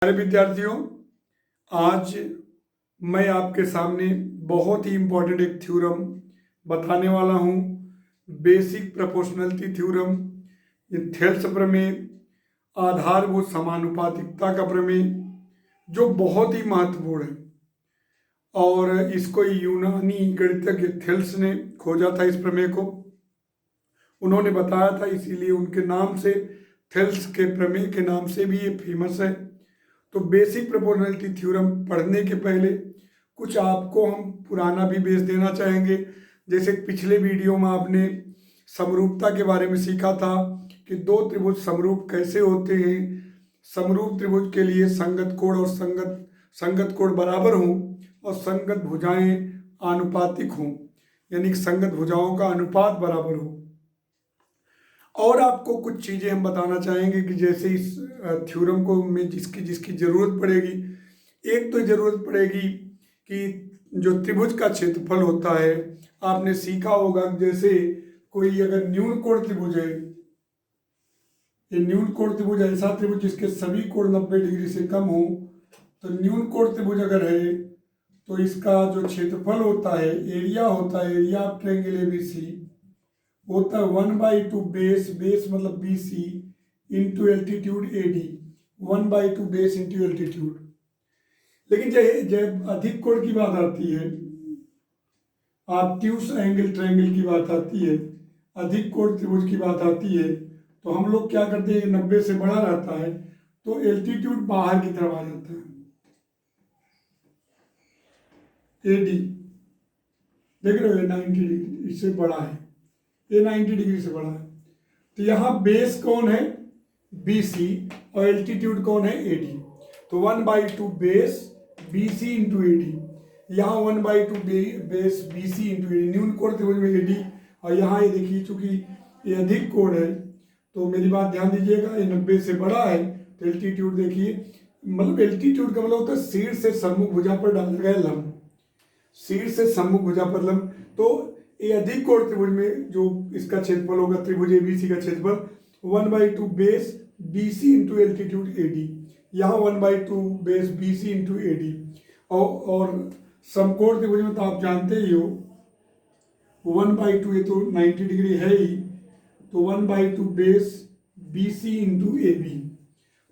प्यारे विद्यार्थियों, आज मैं आपके सामने बहुत ही इम्पोर्टेंट एक थ्योरम बताने वाला हूँ। बेसिक प्रोपोर्शनलिटी थ्योरम, ये थेल्स प्रमेय, आधारभूत समानुपातिकता का प्रमेय, जो बहुत ही महत्वपूर्ण है। और इसको यूनानी गणितज्ञ थेल्स ने खोजा था। इस प्रमेय को उन्होंने बताया था, इसीलिए उनके नाम से, थेल्स के प्रमेय के नाम से भी ये फेमस है। तो बेसिक प्रोपोर्शनलिटी थ्योरम पढ़ने के पहले कुछ आपको हम पुराना भी बेस देना चाहेंगे। जैसे पिछले वीडियो में आपने समरूपता के बारे में सीखा था कि दो त्रिभुज समरूप कैसे होते हैं। समरूप त्रिभुज के लिए संगत कोण और संगत कोण बराबर हों और संगत भुजाएं आनुपातिक हों, यानी कि संगत भुजाओं का अनुपात बराबर हो। और आपको कुछ चीज़ें हम बताना चाहेंगे कि जैसे इस थ्योरम को में जिसकी जिसकी ज़रूरत पड़ेगी। एक तो ज़रूरत पड़ेगी कि जो त्रिभुज का क्षेत्रफल होता है, आपने सीखा होगा जैसे कोई अगर न्यून कोण त्रिभुज है, ये न्यून कोण त्रिभुज ऐसा त्रिभुज जिसके सभी कोण 90 डिग्री से कम हो, तो न्यून कोण त्रिभुज अगर है तो इसका जो क्षेत्रफल होता है, एरिया होता है, एरिया ऑफ ट्रायंगल एबीसी होता है 1/2 बेस मतलब B C into altitude A D, 1/2 base into altitude. लेकिन जब अधिक कोण की बात आती है, ऑब्ट्यूस एंगल ट्रायंगल की बात आती है, अधिक कोण त्रिभुज की बात आती है, तो हम लोग क्या करते हैं, 90 से बड़ा रहता है तो एल्टीट्यूड बाहर की तरफ आ जाता है, ए डी। देख रहे हो, 90 डिग्री इससे बड़ा है, ये 90 डिग्री से बड़ा है। तो यहाँ बेस कौन है, बी सी, और एल्टीट्यूड कौन है, ए डी। तो 1/2 base B C into A D, यहाँ 1/2 base B C into A D, न्यून कोण त्रिभुज में ए डी। और यहाँ ये देखिए, चूंकि ये अधिक कोण है तो मेरी बात ध्यान दीजिएगा, ये 90 से बड़ा है तो एल्टीट्यूड देखिए, मतलब एल्टीट्यूड का मतलब होता है शीर्ष से सम्मुख भुजा पर डाला गया लंब, शीर्ष से सम्मुख भुजा पर लंब। तो ये अधिक कोण त्रिभुज में जो इसका क्षेत्रफल होगा, त्रिभुज एबीसी का क्षेत्रफल 1/2 base B C into altitude A D, यहाँ 1/2 base B C into A D. और समकोण त्रिभुज में तो आप जानते ही हो 1/2, ये तो 90 डिग्री है ही, तो 1/2 base B C into A B.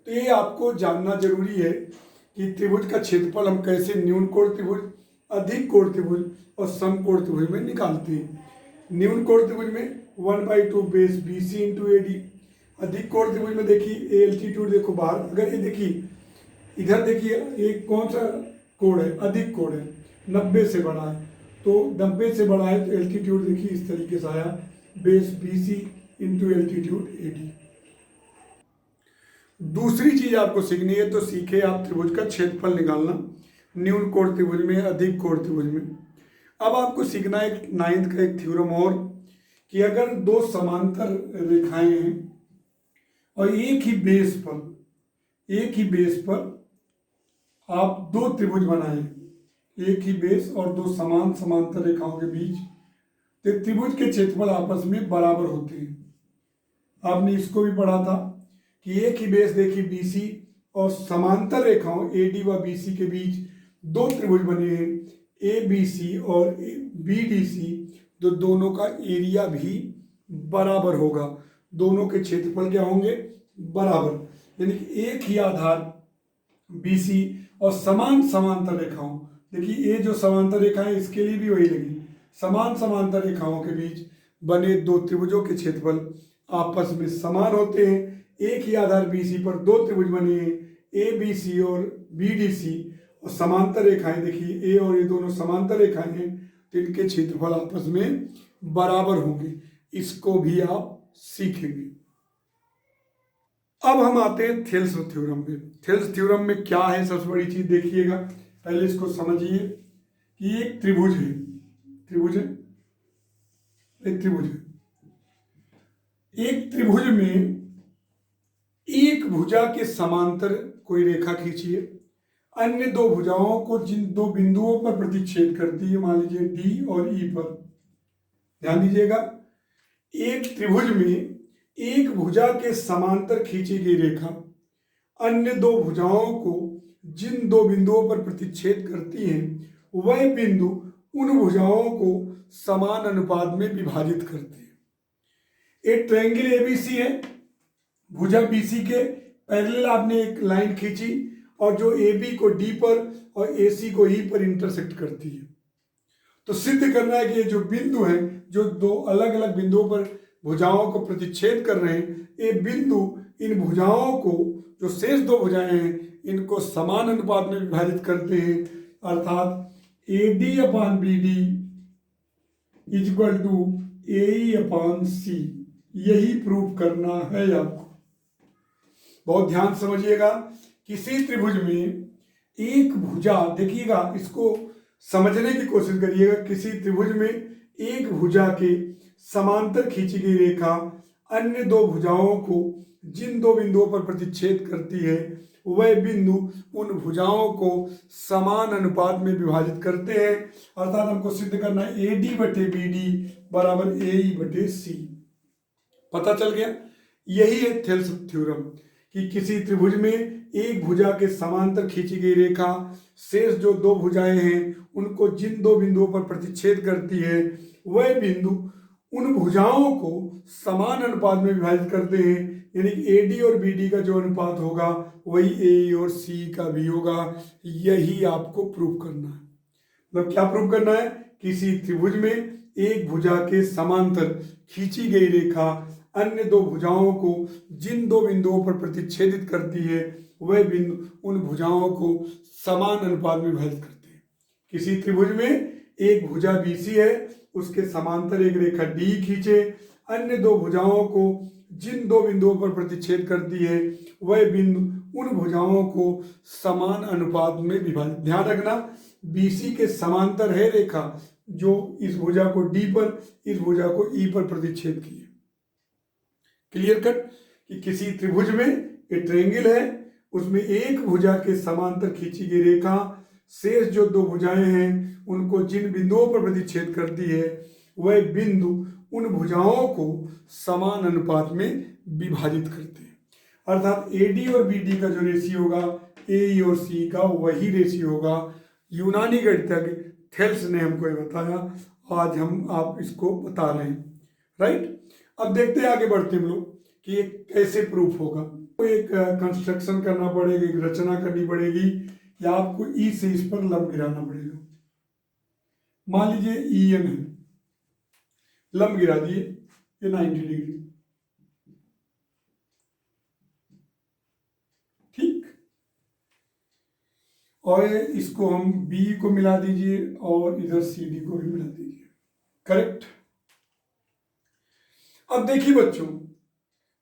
तो ये आपको जानना जरूरी है कि त्रिभुज का क्षेत्रफल हम कैसे न्यून कोण त्रिभुज, अधिक कोण त्रिभुज और समकोण त्रिभुज में निकालते हैं। न्यून कोण त्रिभुज में 1/2 base B C into A D, अधिक कोण त्रिभुज में देखिए एल्टीट्यूड देखो बाहर, अगर ये देखिए इधर देखिए, ये कौन सा कोण है, अधिक कोण है, 90 से बड़ा है, तो 90 से बड़ा है तो एल्टीट्यूड देखिए इस तरीके से आया, base B C into altitude A D. दूसरी चीज आपको सीखनी है, तो सीखे आप त्रिभुज का क्षेत्रफल निकालना, न्यून कोण त्रिभुज में, अधिक कोण त्रिभुज में। अब आपको सीखना है एक 9th का एक थ्योरम और, कि अगर दो समांतर रेखाएं हैं और एक ही बेस पर आप दो त्रिभुज बनाएं, एक ही बेस और दो समान समांतर रेखाओं के बीच, तो त्रिभुज के क्षेत्रफल आपस में बराबर होते हैं। आपने इसको भी पढ़ा था कि एक ही बेस देखिए BC और समांतर रेखाओं AD व BC के बीच दो त्रिभुज बने हैं, ABC और BDC, तो दोनों का एरिया भी बराबर होगा, दोनों के क्षेत्रफल क्या होंगे, बराबर। यानी कि एक ही आधार BC और समान समांतर रेखाओं, देखिए ये जो समांतर रेखा है इसके लिए भी वही लगी, समान समांतर रेखाओं के बीच बने दो त्रिभुजों के क्षेत्रफल आपस में समान होते हैं। एक ही आधार BC पर दो त्रिभुज बने हैं, ABC और BDC, और समांतर रेखाएं देखिए, A और A दोनों समांतर रेखाएं हैं, तो इनके क्षेत्रफल आपस में बराबर होंगे। इसको भी आप सीखेंगे। अब हम आते हैं थेल्स थ्योरम पे। थेल्स थ्योरम में क्या है, सबसे बड़ी चीज देखिएगा, पहले इसको समझिए कि एक त्रिभुज है, एक त्रिभुज में एक भुजा के समांतर कोई रेखा खींचिए, अन्य दो भुजाओं को जिन दो बिंदुओं पर प्रतिच्छेद करती है, मान लीजिए D और E पर। ध्यान दीजिएगा, एक त्रिभुज में एक भुजा के समांतर खींची गई रेखा अन्य दो भुजाओं को जिन दो बिंदुओं पर प्रतिच्छेद करती हैं वह बिंदु उन भुजाओं को समान अनुपात में विभाजित करते हैं। एक ट्रायंगल एबीसी है, भुजा बीसी के पैरेलल आपने एक लाइन खींची और जो AB को D पर और AC को E पर इंटरसेक्ट करती है। तो सिद्ध करना है कि ये जो बिंदु है, जो दो अलग अलग बिंदुओं पर भुजाओं को प्रतिच्छेद कर रहे हैं, ये बिंदु इन भुजाओं को, जो शेष दो भुजाएं हैं, इनको समान अनुपात में विभाजित करते हैं। अर्थात AD/BD is equal to AE/C। यही प्रूव करना है आपको। बहुत ध्यान समझिएगा। किसी त्रिभुज में एक भुजा, देखिएगा इसको समझने की कोशिश करिएगा। किसी त्रिभुज में एक भुजा के समांतर खींची गई रेखा अन्य दो भुजाओं को जिन दो बिंदुओं पर प्रतिच्छेद करती है वह बिंदु उन भुजाओं को समान अनुपात में विभाजित करते हैं। अर्थात हमको सिद्ध करना है AD/BD बराबर AE/C। पता चल गया। यही है थेल्स थ्योरम कि किसी त्रिभुज में एक भुजा के समांतर खींची गई रेखा शेष जो दो भुजाएं हैं उनको जिन दो बिंदुओं पर प्रतिच्छेद करती है वह बिंदु उन भुजाओं को समान अनुपात में विभाजित करते हैं। यानी AD और BD का जो अनुपात होगा वही AE और C का भी होगा। यही आपको प्रूव करना है। मतलब क्या प्रूव करना है? किसी त्रिभुज में एक भुजा के समांतर खींची गई रेखा अन्य दो भुजाओं को जिन दो बिंदुओं पर प्रतिच्छेदित करती है वह बिंदु उन भुजाओं को समान अनुपात में विभाजित करते हैं। किसी त्रिभुज में एक भुजा BC है, उसके समांतर एक रेखा D खींचे, अन्य दो भुजाओं को जिन दो बिंदुओं पर प्रतिच्छेद करती है वह बिंदु उन भुजाओं को समान अनुपात में विभाजित। ध्यान रखना, BC के समांतर है रेखा जो इस भुजा को D पर, इस भुजा को E पर प्रतिच्छेद की है। क्लियर कट कि किसी त्रिभुज में एक ट्रायंगल है, उसमें एक भुजा के समांतर खींची गई रेखा शेष जो दो भुजाएं हैं उनको जिन बिंदुओं पर प्रतिच्छेद करती है वह बिंदु उन भुजाओं को समान अनुपात में विभाजित करते हैं। अर्थात AD और BD का जो रेशियो होगा AE और C का वही रेशियो होगा। यूनानी गणितज्ञ थेल्स ने हमको ये बताया, आज हम आप इसको बता रहे हैं। राइट। अब देखते हैं, आगे बढ़ते हम लोग कि ये कैसे प्रूफ होगा। तो एक कंस्ट्रक्शन करना पड़ेगा, एक रचना करनी पड़ेगी या आपको E से इस पर लंब गिराना पड़ेगा। मान लीजिए EN है, लंब गिरा दिए ये 90 डिग्री। ठीक। और इसको हम B को मिला दीजिए और इधर CD को भी मिला दीजिए। करेक्ट। अब देखिए बच्चों,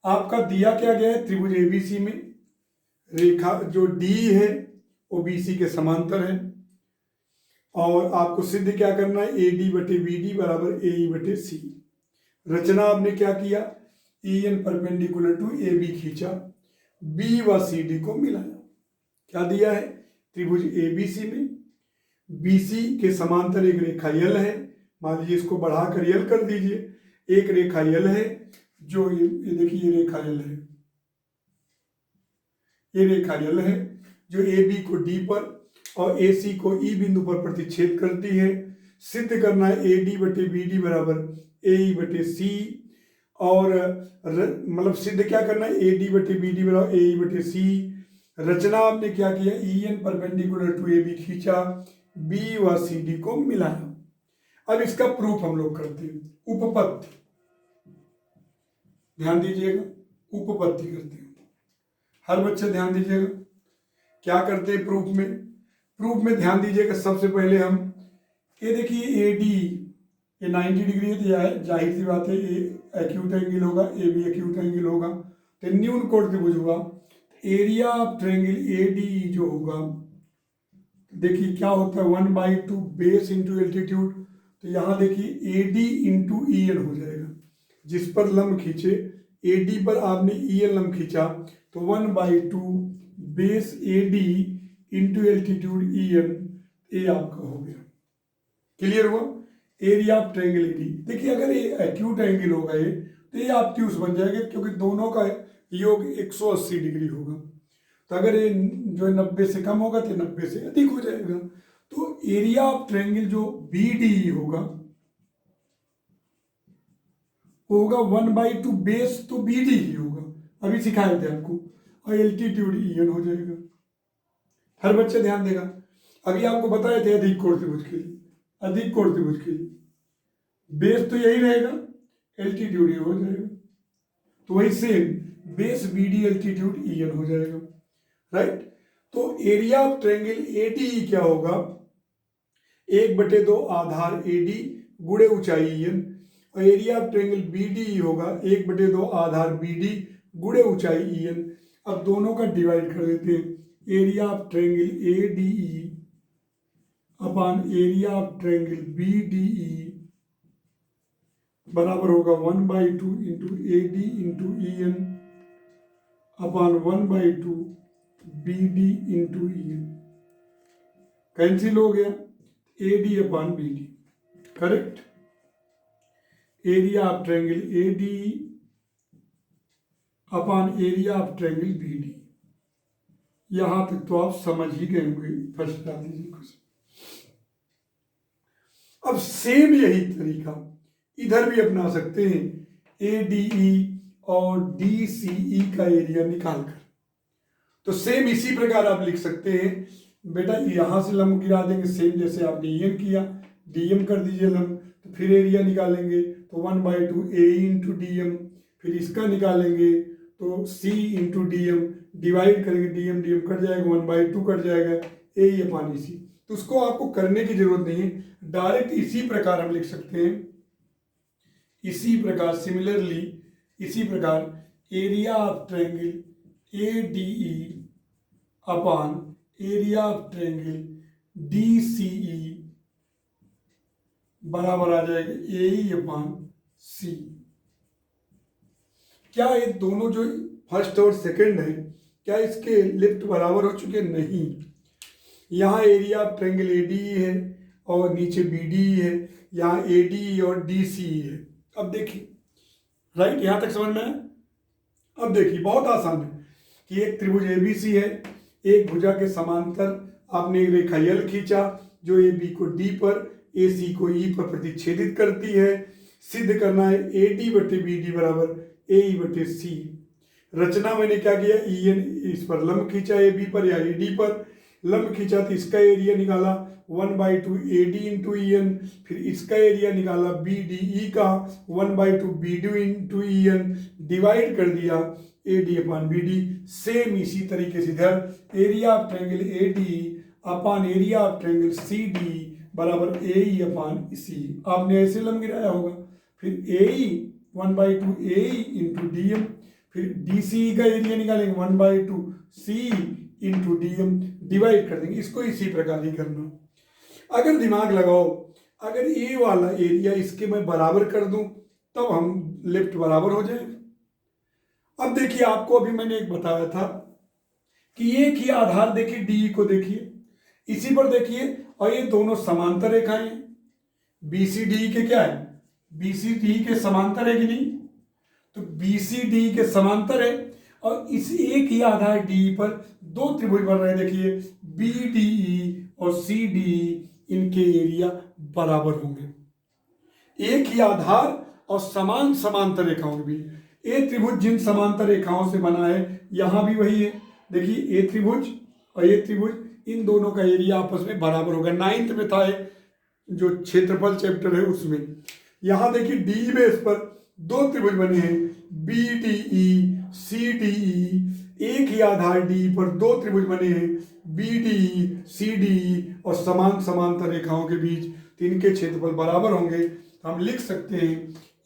आपका दिया क्या गया है? त्रिभुज ABC में रेखा जो D है वो BC के समांतर है और आपको सिद्ध क्या करना है? AD/BD बराबर AE/C। रचना आपने क्या किया? EN परपेंडिकुलर टू AB खींचा, B व CD को मिलाया। क्या दिया है? त्रिभुज ABC में BC के समांतर एक रेखा L है। मान लीजिए इसको बढ़ाकर L कर दीजिए। एक रेखा L है जो ये देखिए, ये रेखा L है, ये रेखा L है जो AB को D पर और AC को E बिंदु पर प्रतिच्छेद करती है। सिद्ध करना है AD/BD बराबर AE/C और मतलब सिद्ध क्या करना है? AD/BD बराबर AE/C। रचना आपने क्या किया? EN परपेंडिकुलर टू AB खींचा, B व CD को मिलाया। अब इसका प्रूफ हम लोग करते हैं। उपपत्ति, ध्यान दीजिएगा, उपपत्ति करते हैं। हर बच्चे ध्यान दीजिएगा क्या करते हैं प्रूफ में। प्रूफ में ध्यान दीजिएगा, सबसे पहले हम ये देखिए AD ये 90 डिग्री है, तो जाहिर सी बात है ये एक्यूट एंगल होगा, AB एक्यूट एंगल होगा, तो न्यून कोण त्रिभुज हुआ। एरिया ऑफ ट्रायंगल AD जो होगा, देखिए क्या होता है? 1/2 बेस इंटू एल्टीट्यूड। तो यहाँ देखिए AD इंटू EN हो जाएगा। जिस पर लंब खींचे, AD पर आपने EN लंब खींचा तो 1/2 base AD into altitude EN, ये आपका हो गया। क्लियर हुआ? Area of triangle AD। देखिए अगर ये एक्यूट एंगल होगा ये, तो ये ऑब्ट्यूस बन जाएगा क्योंकि दोनों का योग 180 डिग्री होगा। तो अगर ये जो 90 से कम होगा तो 90 से अधिक हो जाएगा। तो एरिया ऑफ ट्रायंगल जो BDE होगा वो होगा 1/2 बेस तो BD ही होगा, अभी सिखाए थे आपको, और एल्टीट्यूड EN हो जाएगा। हर बच्चे ध्यान देगा, अभी आपको बताए थे अधिक कोण त्रिभुज के लिए, अधिक कोण त्रिभुज के लिए बेस तो यही रहेगा, एल्टीट्यूड ये हो जाएगा। तो वही same base BD altitude EN हो जाएगा, राइट। तो एरिया ऑफ ट्रायंगल ADE क्या होगा, 1/2 आधार AD गुणे ऊंचाई EN, और एरिया ऑफ ट्रायंगल BDE होगा 1/2 आधार BD गुणे ऊंचाई EN। अब दोनों का डिवाइड कर देते हैं, area of triangle ADE upon area of triangle BDE बराबर होगा 1/2 into AD into EN upon 1/2 BD into EN। Cancel हो गया, AD upon BD, correct. Area of triangle ADE upon area of triangle BD। यहां तक तो आप समझ ही गए होंगे फर्स्ट क्लास जी कुछ। अब सेम यही तरीका इधर भी अपना सकते हैं, ADE और DCE का एरिया निकालकर। तो सेम इसी प्रकार आप लिख सकते हैं बेटा, यहां से लंब गिरा देंगे सेम जैसे आपने EN किया, DM कर दीजिए लंब, तो फिर एरिया निकालेंगे तो 1/2 AE इंटू DM, फिर इसका निकालेंगे तो C इंटू DM, डिवाइड करेंगे DM DM कट जाएगा, 1/2 कट जाएगा, AE अपॉन EC। तो उसको आपको करने की जरूरत नहीं है, डायरेक्ट इसी प्रकार हम लिख सकते हैं, इसी प्रकार सिमिलरली इसी प्रकार area of triangle ADE upon area of triangle DCE बराबर आ जाएगा AE अपॉन C। क्या ये दोनों जो फर्स्ट और सेकंड है क्या इसके लिफ्ट बराबर हो चुके? नहीं, यहाँ एरिया ऑफ ट्रायंगल ADE है और नीचे BDE है, यहाँ ADE और DCE है। अब देखिए, राइट, यहाँ तक समझ में आया? अब देखिए बहुत आसान है कि एक त्रिभुज ABC है, एक भुजा के समांतर आपने एक रेखा L खींचा जो AB को D पर, AC को E पर प्रतिच्छेदित करती है। सिद्ध करना है AD/BD बराबर AE/C। रचना मैंने क्या किया, EN इस पर लंब खींचा AB पर या AD पर, लंब खींचा तो इसका एरिया निकाला 1/2 AD इंटू EN, फिर इसका एरिया निकाला BDE का 1/2 BD इंटू EN, डिवाइड कर दिया AD अपॉन BD। सेम इसी तरीके से इधर area of triangle ADE upon area of triangle CDE बराबर AE अपॉन C। आपने ऐसे लंब गिराया होगा, फिर AE 1/2 AE इंटू DM, फिर DCE का एरिया निकालेंगे 1/2 CE इंटू DM, डिवाइड कर देंगे। इसको इसी प्रकार ही करना। अगर दिमाग लगाओ, अगर ये वाला एरिया इसके मैं बराबर कर दूं तब हम लेफ्ट बराबर हो जाएगा। अब देखिए, आपको अभी मैंने एक बताया था कि एक ही आधार देखिए DE को देखिए, इसी पर देखिए, और ये दोनों समांतर रेखाएं हैं। BCDE के क्या है, BCDE के समांतर है कि नहीं? तो BCDE के समांतर है, और इस एक ही आधार DE पर दो त्रिभुज बन रहे हैं। देखिए BDE और CDE, इनके एरिया बराबर होंगे। एक ही आधार और समान समांतर रेखाओं के बीच। ये त्रिभुज जिन समांतर रेखाओं से बना है, यहां भी वही है। देखिए ये त्रिभुज और ये त्रिभुज, इन दोनों का एरिया आपस में बराबर होगा। 9th में था जो क्षेत्रफल चैप्टर है उसमें। यहां देखिए DE बेस पर दो त्रिभुज बने हैं, BDE CDE। एक ही आधार DE पर दो त्रिभुज बने हैं, BDE CDE, और समान समांतर रेखाओं के बीच, तो इनके क्षेत्रफल बराबर होंगे। हम लिख सकते हैं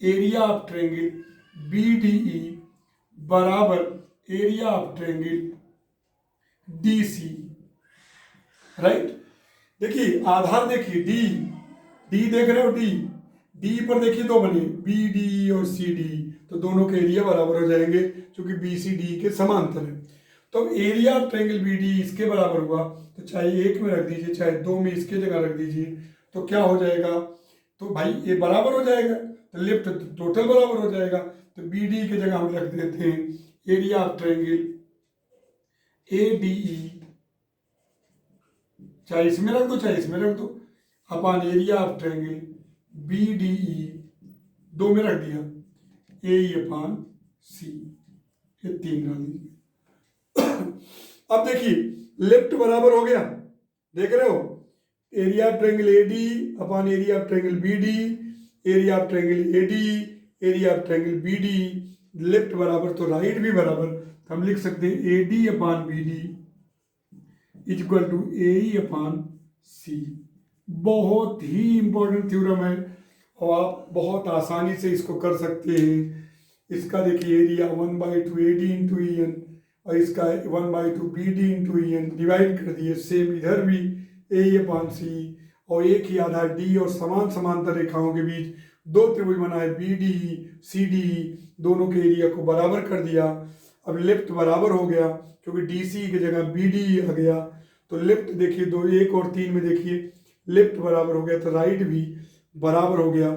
एरिया ऑफ ट्रायंगल BDE बराबर area of triangle DCE, right. देखिए आधार देखिए D देख रहे हो, D पर देखिए दो बने BDE और CDE, तो दोनों के एरिया बराबर हो जाएंगे क्योंकि BCDE के समांतर है। तो अब एरिया ऑफ ट्रायंगल BDE इसके बराबर हुआ, तो चाहे एक में रख दीजिए चाहे दो में इसके जगह रख दीजिए, तो क्या हो जाएगा, तो भाई ये बराबर हो जाएगा, तो लेफ्ट टोटल बराबर हो जाएगा। तो BDE की जगह हम रख देते हैं एरिया ऑफ ट्रायंगल ADE, चाहे इसमें रख दो चाहे इसमें रख दो, अपान एरिया ऑफ ट्रायंगल BDE, दो में रख दिया, AE अपान C, ये 3 डाल दीजिए। अब देखिए लेफ्ट बराबर हो गया, देख रहे हो, area of triangle AD upon area of triangle BD, area of triangle AD, area of triangle BD, left बराबर तो राइट भी बराबर, हम लिख सकते हैं AD upon BD is equal to AE upon C। बहुत ही इंपॉर्टेंट थ्योरम है और आप बहुत आसानी से इसको कर सकते हैं। इसका देखिए एरिया 1/2 AD इंटू EN और इसका 1/2 BD इंटू EN डिवाइड कर दिए, सेम इधर भी AE अपान C, और एक ही आधार D और समान समांतर रेखाओं के बीच दो त्रिभुज बनाए BDE CDE, दोनों के एरिया को बराबर कर दिया। अब लेफ्ट बराबर हो गया क्योंकि DC की जगह BDE आ गया, तो लेफ्ट देखिए 2, 1 और 3 में देखिए लेफ्ट बराबर हो गया तो राइट भी बराबर हो गया,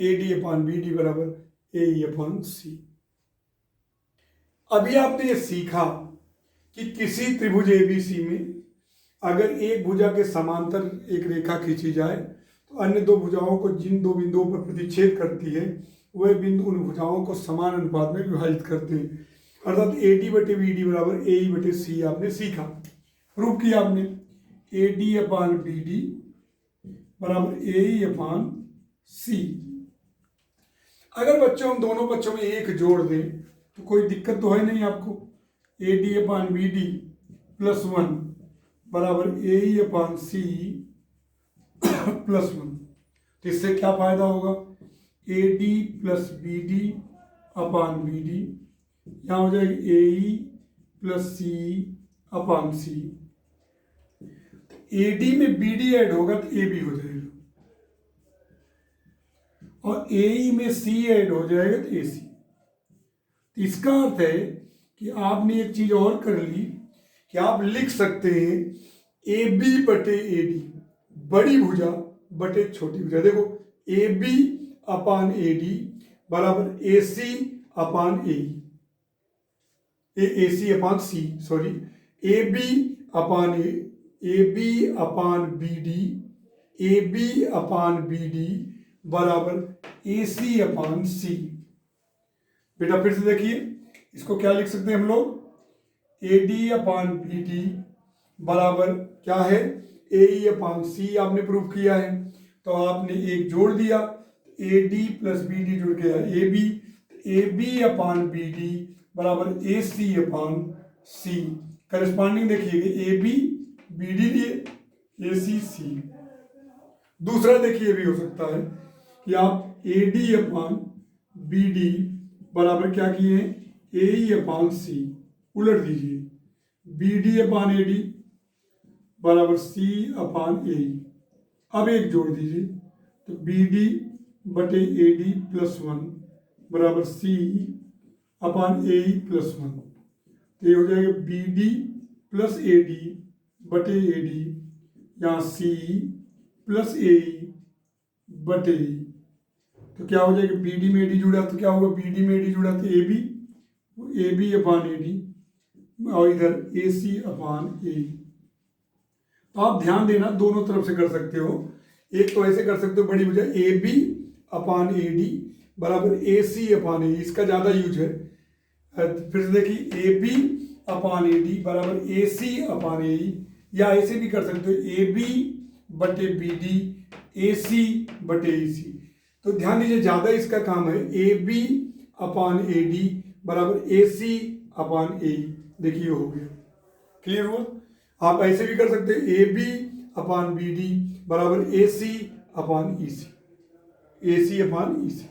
AD अपान BD बराबर AE अपान C। अभी आपने ये सीखा कि किसी त्रिभुज ABC में अगर एक भुजा के समांतर एक रेखा खींची जाए तो अन्य दो भुजाओं को जिन दो बिंदुओं पर प्रतिच्छेद करती है वह बिंदु उन भुजाओं को समान अनुपात में विभाजित करते हैं, अर्थात AD बटे BD बराबर AE बटे C आपने सीखा, प्रूव किया आपने। AD अपान BD बराबर AE अपान C। अगर बच्चों हम दोनों बच्चों में एक जोड़ दें तो कोई दिक्कत तो है नहीं आपको। AD अपान BD प्लस 1 बराबर AE अपान C प्लस 1, तो इससे क्या फायदा होगा, AD प्लस BD अपान BD, यहाँ हो जाएगा AE प्लस C अपान C, AD में BD ऐड होगा तो AB हो जाएगा और AE में C ऐड हो जाएगा तो AC। तो इसका अर्थ है कि आपने एक चीज और कर ली कि आप लिख सकते हैं AB बटे AD, बड़ी भुजा बटे छोटी भुजा। देखो AB अपान AD बराबर AC अपान AE, AC अपान C, सॉरी, AB अपान BD, AB अपान BD बराबर AC अपान C। बेटा फिर से देखिए, इसको क्या लिख सकते हैं हम लोग, AD अपान BD बराबर क्या है, AE अपान C आपने प्रूव किया है, तो आपने एक जोड़ दिया, AD प्लस BD जुड़ गया AB अपान BD बराबर AC अपान C। करस्पॉन्डिंग देखिएगा AB BD लिए AC C। दूसरा देखिए भी हो सकता है कि आप AD अपान BD बराबर क्या किए हैं, AE अपान C, उलट दीजिए, BD अपान AD बराबर C अपान AE। अब एक जोड़ दीजिए तो BD बटे AD प्लस 1 बराबर C अपान AE प्लस 1, तो ये हो जाएगा BD प्लस AD बटे AD, यहाँ C प्लस AE बटे AE, तो क्या हो जाएगा, BD में AD जुड़ा तो क्या होगा, BD में AD जुड़ा तो AB अपान AD और इधर AC अपान AE। तो आप ध्यान देना, दोनों तरफ से कर सकते हो, एक तो ऐसे कर सकते हो बड़ी भुजा AB अपान AD बराबर AC अपान AE, इसका ज़्यादा यूज है। फिर से देखिए AB अपान AD बराबर AC अपान AE, या ऐसे भी कर सकते हो AB बटे BD AC बटे AC। तो ध्यान दीजिए ज़्यादा इसका काम है, AB अपान AD बराबर AC अपान AE, देखिए हो गया, क्लियर हुआ। आप ऐसे भी कर सकते हैं AB अपान BD बराबर AC अपान EC, AC अपान EC।